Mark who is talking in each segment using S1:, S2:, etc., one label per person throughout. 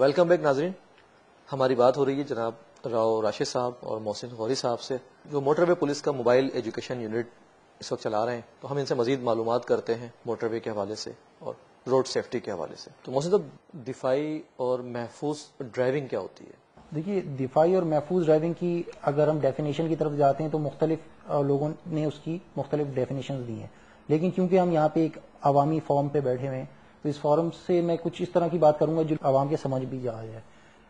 S1: Welcome back ناظرین. ہماری بات ہو رہی ہے جناب راؤ راشد صاحب اور محسن غوری صاحب سے جو موٹر وے پولیس کا موبائل ایجوکیشن یونٹ اس وقت چلا رہے ہیں. تو ہم ان سے مزید معلومات کرتے ہیں موٹر وے کے حوالے سے اور روڈ سیفٹی کے حوالے سے. تو محسن صاحب, دفاعی اور محفوظ ڈرائیونگ کیا ہوتی ہے؟
S2: دیکھیے, دفاعی اور محفوظ ڈرائیونگ کی اگر ہم ڈیفینیشن کی طرف جاتے ہیں تو مختلف لوگوں نے اس کی مختلف ڈیفینیشنز دی ہیں, لیکن کیونکہ ہم یہاں پہ ایک عوامی فورم پہ بیٹھے ہوئے ہیں تو اس فورم سے میں کچھ اس طرح کی بات کروں گا جو عوام کے سمجھ بھی جا جائے.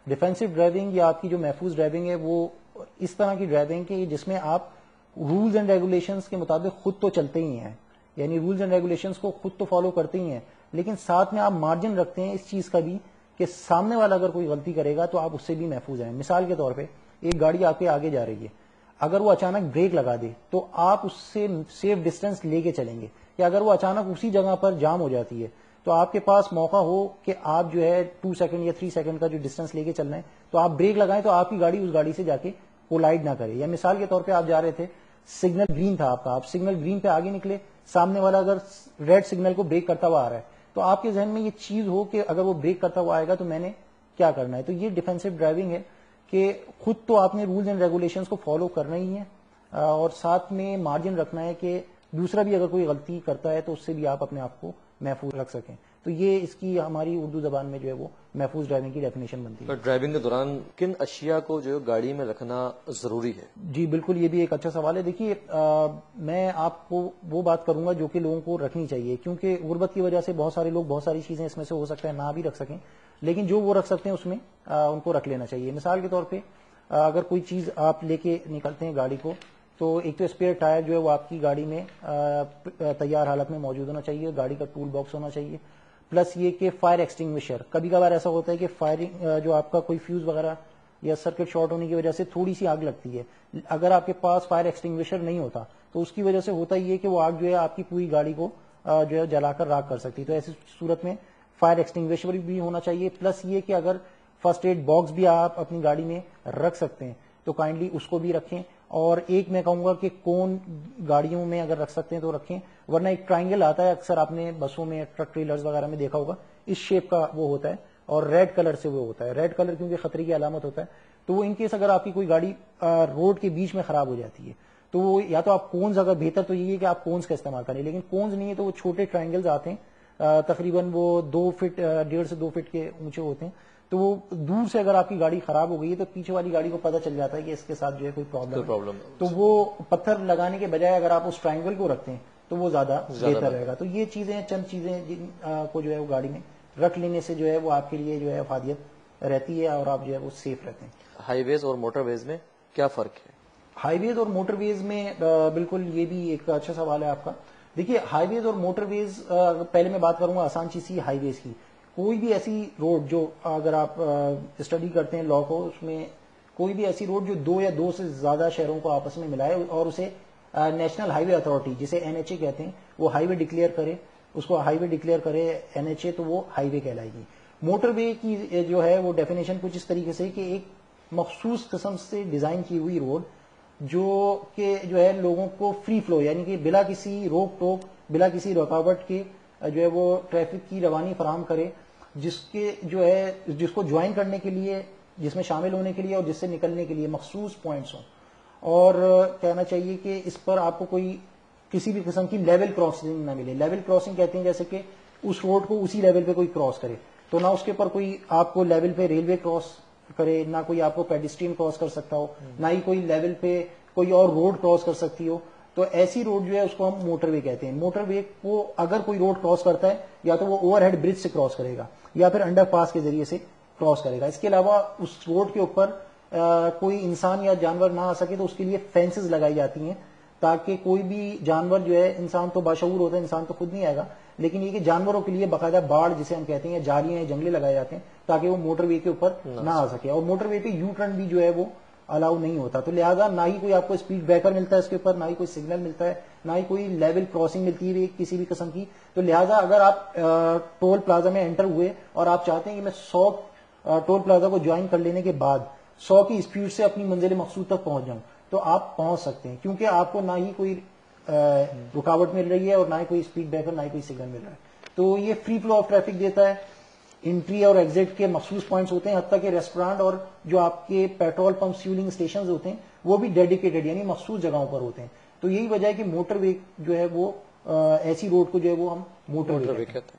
S2: ڈیفینسو ڈرائیونگ یا آپ کی جو محفوظ ڈرائیونگ ہے وہ اس طرح کی ڈرائیونگ ہے جس میں آپ رولز اینڈ ریگولیشنز کے مطابق خود تو چلتے ہی ہیں, یعنی رولز اینڈ ریگولیشنز کو خود تو فالو کرتے ہی ہیں, لیکن ساتھ میں آپ مارجن رکھتے ہیں اس چیز کا بھی کہ سامنے والا اگر کوئی غلطی کرے گا تو آپ اس سے بھی محفوظ ہیں. مثال کے طور پہ ایک گاڑی آپ کے آگے جا رہی ہے, اگر وہ اچانک بریک لگا دے تو آپ اس سے سیف ڈسٹینس لے کے چلیں گے, یا اگر وہ اچانک اسی جگہ پر جام ہو جاتی ہے تو آپ کے پاس موقع ہو کہ آپ جو ہے 2 سیکنڈ یا 3 سیکنڈ کا جو ڈسٹینس لے کے چل رہے ہیں تو آپ بریک لگائیں تو آپ کی گاڑی اس گاڑی سے جا کے کولائڈ نہ کرے. یا مثال کے طور پہ آپ جا رہے تھے, سگنل گرین تھا آپ کا, آپ سگنل گرین پہ آگے نکلے, سامنے والا اگر ریڈ سگنل کو بریک کرتا ہوا آ رہا ہے تو آپ کے ذہن میں یہ چیز ہو کہ اگر وہ بریک کرتا ہوا آئے گا تو میں نے کیا کرنا ہے. تو یہ ڈیفینسو ڈرائیونگ ہے کہ خود تو آپ نے رولز اینڈ ریگولیشنز کو فالو کرنا ہی ہے اور ساتھ میں مارجن رکھنا ہے کہ دوسرا بھی اگر کوئی غلطی کرتا ہے تو اس سے بھی آپ اپنے آپ کو محفوظ رکھ سکیں. تو یہ اس کی ہماری اردو زبان میں جو ہے وہ محفوظ ڈرائیونگ کی ڈیفینیشن بنتی ہے.
S1: ڈرائیونگ کے دوران کن اشیاء کو جو گاڑی میں رکھنا ضروری ہے؟
S2: جی بالکل, یہ بھی ایک اچھا سوال ہے. دیکھیے, میں آپ کو وہ بات کروں گا جو کہ لوگوں کو رکھنی چاہیے, کیونکہ غربت کی وجہ سے بہت سارے لوگ بہت ساری چیزیں اس میں سے ہو سکتا ہے نہ بھی رکھ سکیں, لیکن جو وہ رکھ سکتے ہیں اس میں ان کو رکھ لینا چاہیے. مثال کے طور پہ اگر کوئی چیز آپ لے کے نکلتے ہیں گاڑی کو تو ایک تو اسپیئر ٹائر جو ہے وہ آپ کی گاڑی میں تیار حالت میں موجود ہونا چاہیے, گاڑی کا ٹول باکس ہونا چاہیے, پلس یہ کہ فائر ایکسٹنگوشر. کبھی کبھار ایسا ہوتا ہے کہ فائرنگ جو آپ کا کوئی فیوز وغیرہ یا سرکٹ شارٹ ہونے کی وجہ سے تھوڑی سی آگ لگتی ہے, اگر آپ کے پاس فائر ایکسٹنگوشر نہیں ہوتا تو اس کی وجہ سے ہوتا یہ کہ وہ آگ جو ہے آپ کی پوری گاڑی کو جو ہے جلا کر راکھ کر سکتی. تو ایسی صورت میں فائر ایکسٹنگوشر بھی ہونا چاہیے. پلس یہ کہ اگر فرسٹ ایڈ باکس بھی آپ اپنی گاڑی میں رکھ سکتے ہیں تو کائنڈلی اس کو بھی رکھیں. اور ایک میں کہوں گا کہ کون گاڑیوں میں اگر رکھ سکتے ہیں تو رکھیں, ورنہ ایک ٹرائنگل آتا ہے اکثر آپ نے بسوں میں ٹرک ٹریلرز وغیرہ میں دیکھا ہوگا, اس شیپ کا وہ ہوتا ہے اور ریڈ کلر سے وہ ہوتا ہے. ریڈ کلر کیونکہ خطرے کی علامت ہوتا ہے, تو وہ ان کیس اگر آپ کی کوئی گاڑی روڈ کے بیچ میں خراب ہو جاتی ہے تو وہ یا تو آپ کونز, اگر بہتر تو یہ ہے کہ آپ کونز کا استعمال کریں, لیکن کونز نہیں ہے تو وہ چھوٹے ٹرائنگلز آتے ہیں تقریباً وہ 2 فٹ 1.5 سے 2 فٹ کے اونچے ہوتے ہیں, تو وہ دور سے اگر آپ کی گاڑی خراب ہو گئی ہے تو پیچھے والی گاڑی کو پتہ چل جاتا ہے کہ اس کے ساتھ جو ہے کوئی پرابلم ہے, تو وہ پتھر لگانے کے بجائے اگر آپ اس ٹرائنگل کو رکھتے ہیں تو وہ زیادہ بہتر رہے گا. تو یہ چیزیں, چند چیزیں جن کو جو ہے وہ گاڑی میں رکھ لینے سے جو ہے وہ آپ کے لیے جو ہے افادیت رہتی ہے اور آپ جو ہے وہ سیف رہتے ہیں.
S1: ہائی ویز اور موٹر ویز میں کیا فرق ہے؟
S2: ہائی ویز اور موٹر ویز میں بالکل, یہ بھی ایک اچھا سوال ہے آپ کا. دیکھیے, ہائی ویز اور موٹر ویز, پہلے میں بات کروں گا آسان چیز سی ہائی ویز کی. کوئی بھی ایسی روڈ جو اگر آپ اسٹڈی کرتے ہیں لا کو, اس میں کوئی بھی ایسی روڈ جو 2 یا 2 سے زیادہ شہروں کو آپس میں ملائے اور اسے نیشنل ہائی وے اتھارٹی جسے NHA کہتے ہیں وہ ہائی وے ڈکلیئر کرے, اس کو ہائی وے ڈکلیئر کرے NHA, تو وہ ہائی وے کہلائے گی. موٹر وے کی جو ہے وہ ڈیفینیشن کچھ اس طریقے سے کہ ایک مخصوص قسم سے ڈیزائن کی ہوئی روڈ جو کہ جو ہے لوگوں کو فری فلو, یعنی کہ بلا کسی روک ٹوک, بلا کسی رکاوٹ کے جو ہے وہ ٹریفک کی روانی فراہم کرے, جس کے جو ہے جس کو جوائن کرنے کے لیے, جس میں شامل ہونے کے لیے اور جس سے نکلنے کے لیے مخصوص پوائنٹس ہوں. اور کہنا چاہیے کہ اس پر آپ کو کوئی کسی بھی قسم کی لیول کراسنگ نہ ملے. لیول کراسنگ کہتے ہیں جیسے کہ اس روڈ کو اسی لیول پہ کوئی کراس کرے, تو نہ اس کے پر کوئی آپ کو لیول پہ ریلوے کراس کرے, نہ کوئی آپ کو پیڈسٹرین کراس کر سکتا ہو, نہ ہی کوئی لیول پہ کوئی اور روڈ کراس کر سکتی ہو. تو ایسی روڈ جو ہے اس کو ہم موٹر وے کہتے ہیں. موٹر وے کو اگر کوئی روڈ کراس کرتا ہے یا تو وہ اوور ہیڈ برج سے کراس کرے گا یا پھر انڈر پاس کے ذریعے سے کراس کرے گا. اس کے علاوہ اس روڈ کے اوپر کوئی انسان یا جانور نہ آ سکے تو اس کے لیے فینسز لگائی جاتی ہیں تاکہ کوئی بھی جانور جو ہے, انسان تو باشعور ہوتا ہے, انسان تو خود نہیں آئے گا, لیکن یہ کہ جانوروں کے لیے باقاعدہ باڑ جسے ہم کہتے ہیں, جالیاں یا جنگلے لگائے جاتے ہیں تاکہ وہ موٹر وے کے اوپر نہ آ سکے. اور موٹر وے پہ یو ٹرن بھی جو ہے وہ الاؤ نہیں ہوتا, تو لہٰذا نہ ہی کوئی آپ کو اسپیڈ بریکر ملتا ہے اس کے اوپر, نہ ہی کوئی سگنل ملتا ہے, نہ ہی کوئی لیول کراسنگ ملتی ہے کسی بھی قسم کی. تو لہٰذا اگر آپ ٹول پلازا میں انٹر ہوئے اور آپ چاہتے ہیں کہ میں 100 ٹول پلازا کو جوائن کر لینے کے بعد 100 کی اسپیڈ سے اپنی منزل مقصود تک پہنچ جاؤں, تو آپ پہنچ سکتے ہیں, کیونکہ آپ کو نہ ہی کوئی رکاوٹ مل رہی ہے اور نہ ہی کوئی اسپیڈ بریکر, نہ ہی کوئی سگنل مل رہا ہے. تو یہ فری فلو آف ٹریفک دیتا ہے. انٹری اور ایگزٹ کے مخصوص پوائنٹس ہوتے ہیں, حتیٰ کہ ریسٹورانٹ اور جو آپ کے پیٹرول پمپ فیولنگ اسٹیشنز ہوتے ہیں وہ بھی ڈیڈیکیٹڈ یعنی مخصوص جگہوں پر ہوتے ہیں. تو یہی وجہ ہے کہ موٹر وے جو ہے وہ ایسی روڈ کو جو ہے وہ ہم موٹر وے کہتے ہیں.